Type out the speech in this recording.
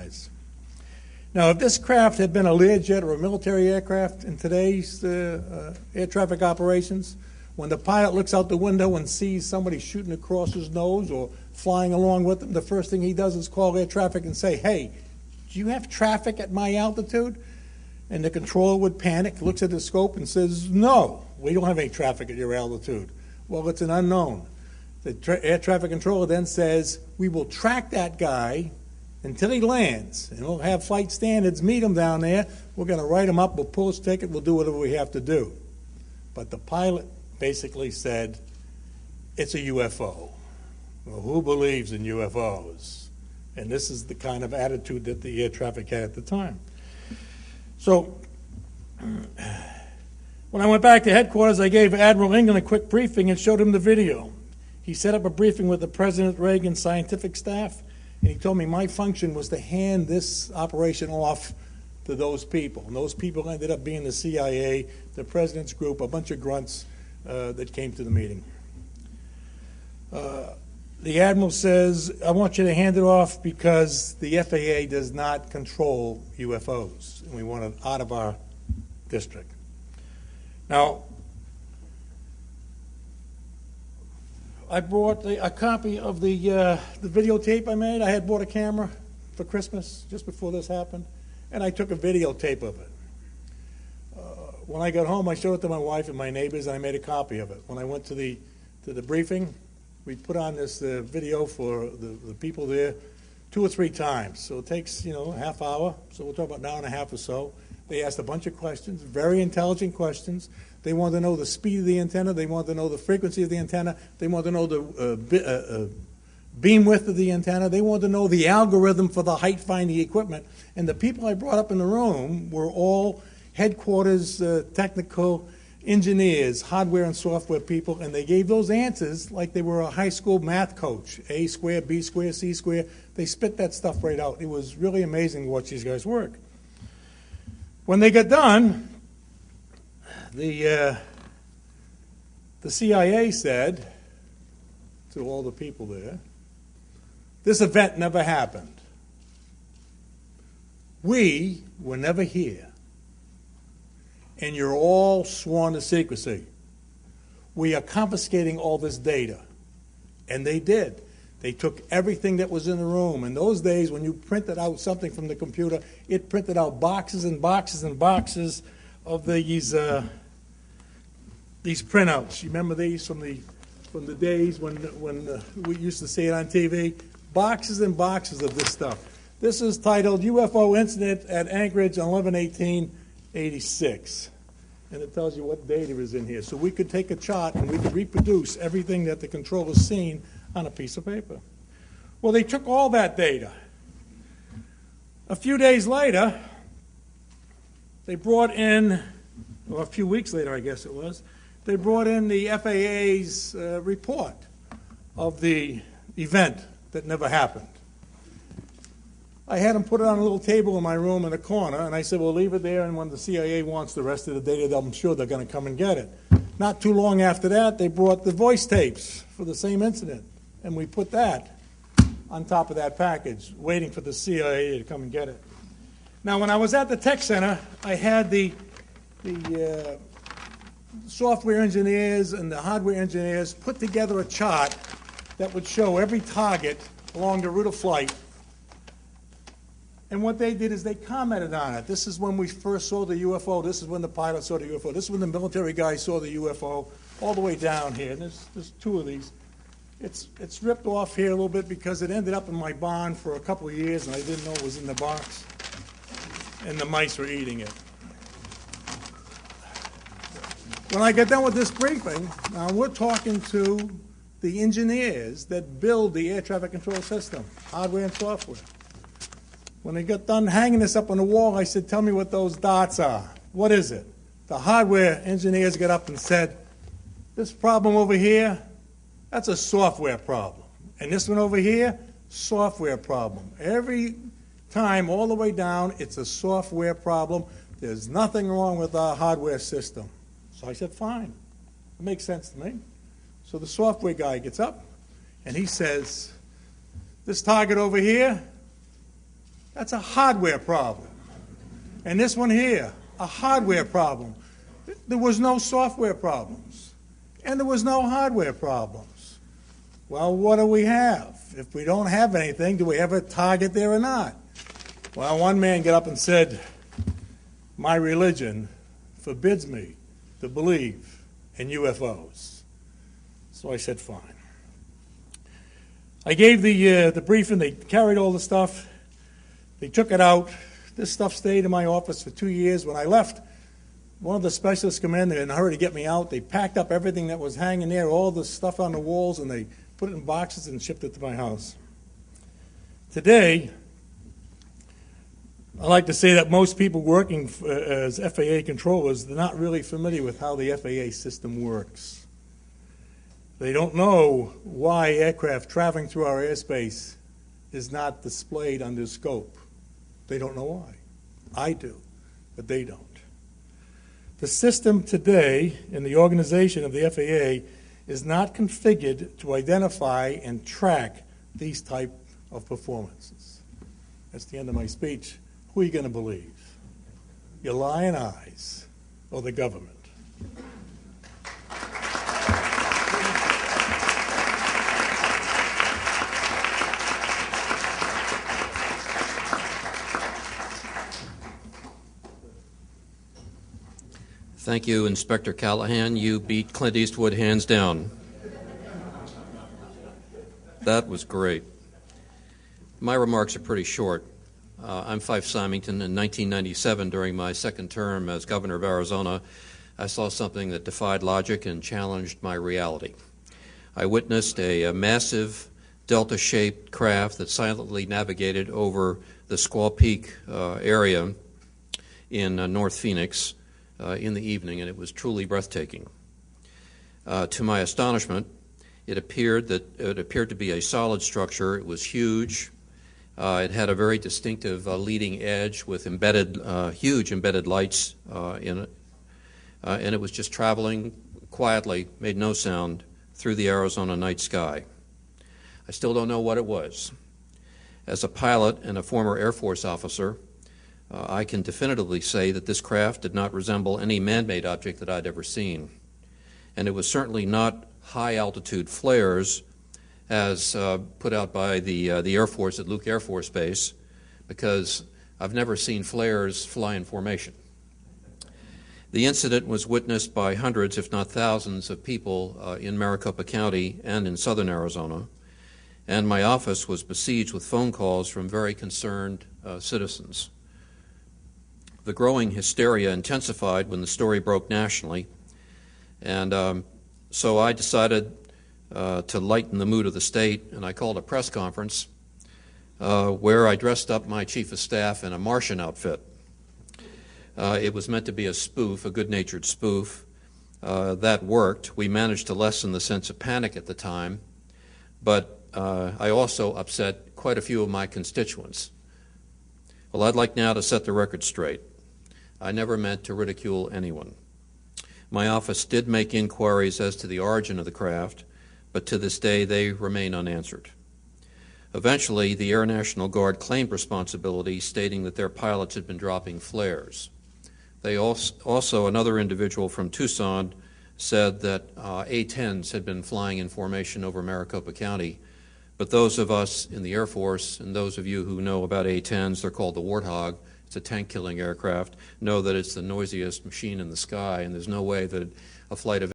guys. Now, if this craft had been a Learjet or a military aircraft in today's air traffic operations, when the pilot looks out the window and sees somebody shooting across his nose or flying along with him, the first thing he does is call air traffic and say, hey, do you have traffic at my altitude? And the controller would panic, looks at the scope and says, no, we don't have any traffic at your altitude. Well, it's an unknown. The air traffic controller then says, we will track that guy until he lands, and we'll have flight standards meet him down there. We're going to write him up, we'll pull his ticket, we'll do whatever we have to do. But the pilot basically said, it's a UFO. Well, who believes in UFOs? And this is the kind of attitude that the air traffic had at the time. So when I went back to headquarters, I gave Admiral England a quick briefing and showed him the video. He set up a briefing with the President Reagan scientific staff, and he told me my function was to hand this operation off to those people. And those people ended up being the CIA, the President's group, a bunch of grunts that came to the meeting. The Admiral says, I want you to hand it off because the FAA does not control UFOs, and we want it out of our district. Now, I brought a copy of the videotape I made. I had bought a camera for Christmas just before this happened, and I took a videotape of it. When I got home, I showed it to my wife and my neighbors, and I made a copy of it. When I went to the briefing, we put on this video for the people there 2 or 3 times. So it takes, a half hour. So we'll talk about an hour and a half or so. They asked a bunch of questions, very intelligent questions. They wanted to know the speed of the antenna. They wanted to know the frequency of the antenna. They wanted to know the beam width of the antenna. They wanted to know the algorithm for the height finding equipment. And the people I brought up in the room were all headquarters technical engineers, hardware and software people, and they gave those answers like they were a high school math coach. A squared, B squared, C squared. They spit that stuff right out. It was really amazing to watch these guys work. When they got done, the CIA said to all the people there, this event never happened. We were never here. And you're all sworn to secrecy. We are confiscating all this data. And they did. They took everything that was in the room. In those days, when you printed out something from the computer, it printed out boxes and boxes and boxes of these printouts. You remember these from the days when we used to see it on TV? Boxes and boxes of this stuff. This is titled UFO Incident at Anchorage on 11/18/86. And it tells you what data is in here. So we could take a chart and we could reproduce everything that the controller's seen on a piece of paper. Well, they took all that data. A few days later, they brought in, or a few weeks later, I guess it was, they brought in the FAA's report of the event that never happened. I had them put it on a little table in my room in the corner, and I said, well, leave it there, and when the CIA wants the rest of the data, I'm sure they're going to come and get it. Not too long after that, they brought the voice tapes for the same incident, and we put that on top of that package, waiting for the CIA to come and get it. Now, when I was at the tech center, I had the software engineers and the hardware engineers put together a chart that would show every target along the route of flight. And what they did is they commented on it. This is when we first saw the UFO. This is when the pilot saw the UFO. This is when the military guy saw the UFO, all the way down here. And there's 2 of these. It's ripped off here a little bit because it ended up in my barn for a couple of years, and I didn't know it was in the box. And the mice were eating it. When I get done with this briefing, now we're talking to the engineers that build the air traffic control system, hardware and software. When they got done hanging this up on the wall, I said, tell me what those dots are. What is it? The hardware engineers got up and said, this problem over here, that's a software problem. And this one over here, software problem. Every time, all the way down, it's a software problem. There's nothing wrong with our hardware system. So I said, fine. It makes sense to me. So the software guy gets up, and he says, this target over here, That's a hardware problem. And this one here, a hardware problem. There was no software problems. And there was no hardware problems. Well, what do we have? If we don't have anything, do we have a target there or not? Well, one man got up and said, my religion forbids me to believe in UFOs. So I said, fine. I gave the briefing. They carried all the stuff. They took it out. This stuff stayed in my office for 2 years. When I left, one of the specialists came in. They were in a hurry to get me out. They packed up everything that was hanging there, all the stuff on the walls, and they put it in boxes and shipped it to my house. Today, I like to say that most people working as FAA controllers, they're not really familiar with how the FAA system works. They don't know why aircraft traveling through our airspace is not displayed under scope. They don't know why. I do, but they don't. The system today in the organization of the FAA is not configured to identify and track these type of performances. That's the end of my speech. Who are you going to believe? Your lying eyes or the government? Thank you, Inspector Callahan. You beat Clint Eastwood hands down. That was great. My remarks are pretty short. I'm Fife Symington. In 1997, during my second term as governor of Arizona, I saw something that defied logic and challenged my reality. I witnessed a massive delta-shaped craft that silently navigated over the Squaw Peak area in North Phoenix in the evening, and it was truly breathtaking. To my astonishment, it appeared to be a solid structure. It was huge. It had a very distinctive leading edge with huge embedded lights in it, and it was just traveling quietly, made no sound, through the Arizona night sky. I still don't know what it was. As a pilot and a former Air Force officer, I can definitively say that this craft did not resemble any man-made object that I'd ever seen. And it was certainly not high-altitude flares as put out by the Air Force at Luke Air Force Base, because I've never seen flares fly in formation. The incident was witnessed by hundreds, if not thousands, of people in Maricopa County and in southern Arizona, and my office was besieged with phone calls from very concerned citizens. The growing hysteria intensified when the story broke nationally, and so I decided to lighten the mood of the state, and I called a press conference where I dressed up my chief of staff in a Martian outfit. It was meant to be a spoof, a good-natured spoof. That worked. We managed to lessen the sense of panic at the time, but I also upset quite a few of my constituents. Well, I'd like now to set the record straight. I never meant to ridicule anyone. My office did make inquiries as to the origin of the craft, but to this day they remain unanswered. Eventually, the Air National Guard claimed responsibility, stating that their pilots had been dropping flares. They also, another individual from Tucson said that A-10s had been flying in formation over Maricopa County, but those of us in the Air Force, and those of you who know about A-10s, they're called the Warthog, it's a tank-killing aircraft, know that it's the noisiest machine in the sky, and there's no way that a flight of